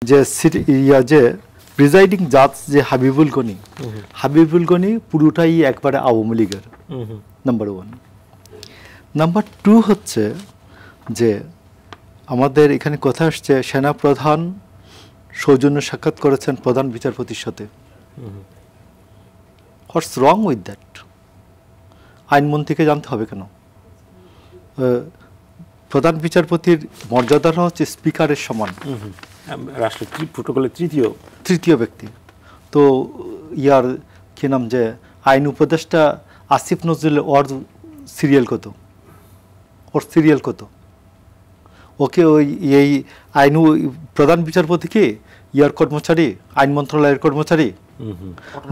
যে যে প্রিজাইডিং জাজ যে হাবিবুল গনি পুরোটাই একবারে আওয়ামী লীগের নাম্বার 1। নাম্বার 2 হচ্ছে যে আমাদের এখানে কথা আসছে সেনা প্রধান সৌজন্য সাক্ষাৎ করেছেন প্রধান বিচারপতির সাথে। হোয়াটস রং উইথ দ্যাট? আইনমন্ত্রীকে জানতে হবে কেন? প্রধান বিচারপতির মর্যাদাটা হচ্ছে স্পিকারের সমান, রাষ্ট্রীয় প্রটোকলের তৃতীয় ব্যক্তি। তো ইয়ার কি নাম যে আইন উপদেষ্টা আসিফ নজরুল ওর সিরিয়াল কত? ওকে ওই এই আইন প্রধান বিচারপতি কি ইয়ার কর্মচারী, আইন মন্ত্রণালয়ের কর্মচারী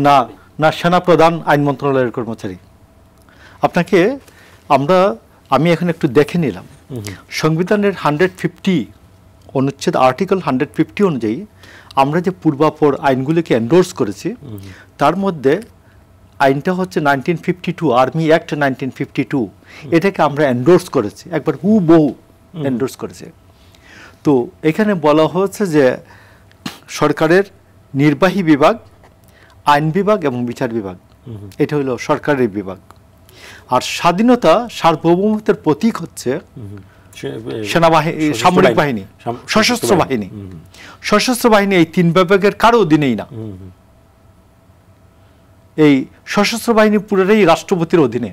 না না সেনা প্রধান আইন মন্ত্রণালয়ের কর্মচারী? আপনাকে আমি এখন একটু দেখে নিলাম সংবিধানের 150 অনুচ্ছেদ আর্টিকেল 150 অনুযায়ী আমরা যে পূর্বাপর আইনগুলিকে এন্ডোর্স করেছি তার মধ্যে আইনটা হচ্ছে 1952 আর্মি অ্যাক্ট 1952, এটাকে আমরা এন্ডোর্স করেছি, একবার হুবহু এন্ডোর্স করেছে। তো এখানে বলা হয়েছে যে সরকারের নির্বাহী বিভাগ, আইন বিভাগ এবং বিচার বিভাগ, এটা হলো সরকারের বিভাগ। আর স্বাধীনতা সার্বভৌমত্বের প্রতীক হচ্ছে সেনাবাহিনী, সামরিক বাহিনী, সশস্ত্র বাহিনী। সশস্ত্র বাহিনী এই 3 বিভাগের কারো অধীনেই না। এই সশস্ত্র বাহিনী পুরোটাই রাষ্ট্রপতির অধীনে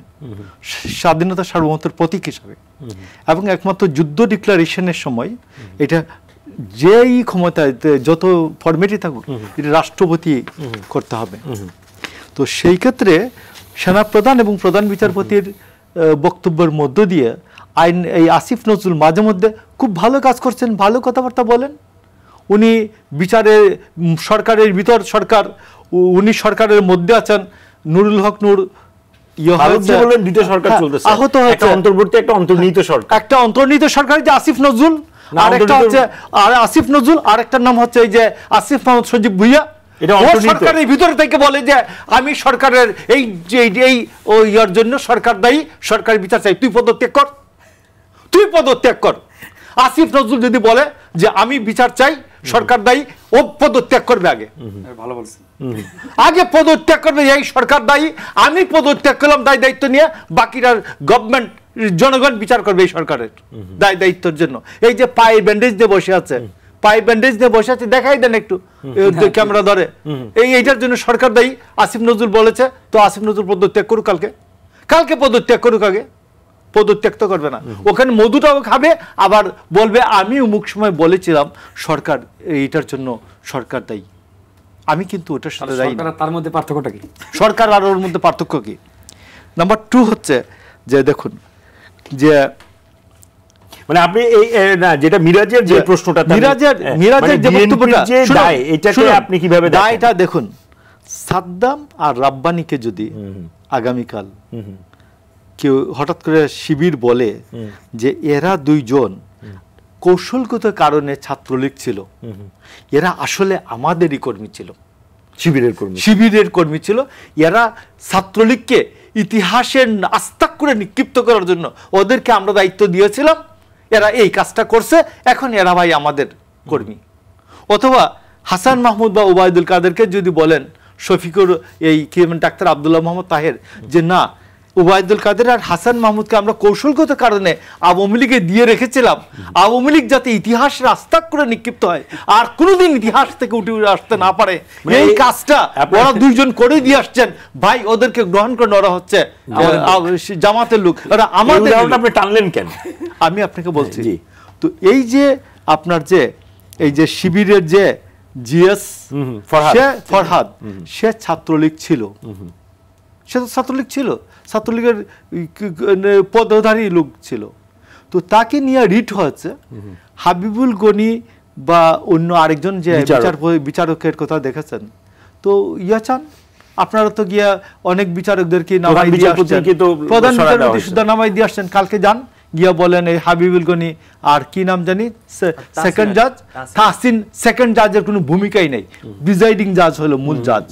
স্বাধীনতা সার্বভৌমত্বের প্রতীক হিসাবে, এবং একমাত্র যুদ্ধ ডিক্লারেশনের সময় এটা যেই ক্ষমতায় যত ফরম্যাটই থাকুক এটা রাষ্ট্রপতি করতে হবে। তো সেই ক্ষেত্রে সেনাপ্রধান এবং প্রধান বিচারপতির বক্তব্যের মধ্য দিয়ে এই আসিফ নজরুল মাঝে মধ্যে খুব ভালো কাজ করছেন, ভালো কথাবার্তা বলেন। উনি বিচারের সরকারের ভিতর সরকার, উনি সরকারের মধ্যে আছেন। নুরুল হক নূর আহত হয়েছে, একটা অন্তর্নিহিত সরকার যে আসিফ নজরুল, আর একটা হচ্ছে আসিফ নজরুল, আর একটা নাম হচ্ছে এই যে আসিফ মোহাম্মদ সজীব ভুইয়া। সরকারের ভিতরে থেকে বলে যে আমি সরকারের এই ইয়ার জন্য সরকার দায়ী, সরকারের বিচার চাই, তুই পদত্যাগ কর। আসিফ নজরুল যদি বলে যে আমি বিচার চাই, সরকার দায়ী, ও পদত্যাগ করবে আগে। ভালো বলছেন, আগে পদত্যাগ করবে, এই সরকার দায়ী, আমি পদত্যাগ করলাম দায়িত্ব নিয়ে, বাকিরা গভর্নমেন্ট জনগণ বিচার করবে এই সরকারের দায়িত্বের জন্য। এই যে পায়ে ব্যান্ডেজ দিয়ে বসে আছে, দেখাই দেন একটু ক্যামেরা ধরে, এইটার জন্য সরকার দায়ী, আসিফ নজরুল বলেছে। তো আসিফ নজরুল পদত্যাগ করুক, কালকে পদত্যাগ করুক। আগে পদত্যাগ তো করবে না, ওখানে মধুটাও খাবে, আবার বলবে আমি অমুক সময় বলেছিলাম সরকার এইটার জন্য সরকার দায়ী, আমি কিন্তু ওটার সাথে দায়ী না। তার মধ্যে পার্থক্যটা কি? সরকার আর ওর মধ্যে পার্থক্য কি? নাম্বার 2 হচ্ছে যে দেখুন যে মানে আপনি এই না যেটা মিরাজের যে প্রশ্নটা, মিরাজের যে বক্তব্যটা, এটাকে আপনি কিভাবে দায়টা দেখুন। সাদ্দাম আর রাব্বানিকে যদি আগামীকাল কেউ হঠাৎ করে শিবির বলে যে এরা দুইজন কৌশলগত কারণে ছাত্রলীগ ছিল, এরা আসলে আমাদেরই কর্মী ছিল, শিবিরের কর্মী ছিল, এরা ছাত্রলীগকে ইতিহাসের আস্তাক করে নিক্ষিপ্ত করার জন্য ওদেরকে আমরা দায়িত্ব দিয়েছিলাম, এরা এই কাজটা করছে, এখন এরা ভাই আমাদের কর্মী। অথবা হাসান মাহমুদ বা ওবায়দুল কাদেরকে যদি বলেন, শফিকুর এই ডাক্তার আব্দুল্লাহ মোহাম্মদ তাহের, যে না ওবায়দুল কাদের আর হাসান মাহমুদকে আমরা কৌশলগত কারণে আওয়ামী লীগে দিয়ে রেখেছিলাম, আওয়ামী লীগ যাতে ইতিহাসের আস্তাক করে নিক্ষিপ্ত হয় আর কোনোদিন ইতিহাস থেকে উঠে আসতে না পারে, এই কাজটা ওরা দুইজন করে দিয়ে আসছেন ভাই, ওদেরকে গ্রহণ করে ওরা হচ্ছে জামাতের লোক। ওরা আমাদের, আপনি টানলেন কেন? আমি আপনাকে বলছি, তো এই যে আপনার যে এই যে শিবিরের যে জিএস ফরহাদ, সে ছাত্রলীগ ছিল, সে তো ছাত্রলীগ ছিল, ছাত্রলীগের পদধারী লোক ছিল। তো তাকে নিয়ে রিট হয়েছে। হাবিবুল গনি বা অন্য আরেকজন যে বিচারকের কথা দেখেছেন, তো চান আপনারা তো গিয়া অনেক বিচারকদেরকে নামাই দিয়ে আসছেন, প্রধান বিচারপতি সুদ্ধা নামাই দিয়ে আসছেন, কালকে যান গিয়া বলেন এই হাবিবুল গনি আর কি নাম জানি সেকেন্ড জাজ তাহসিন, সেকেন্ড জাজের কোনো ভূমিকাই নেই, প্রিজাইডিং জাজ হলো মূল জাজ।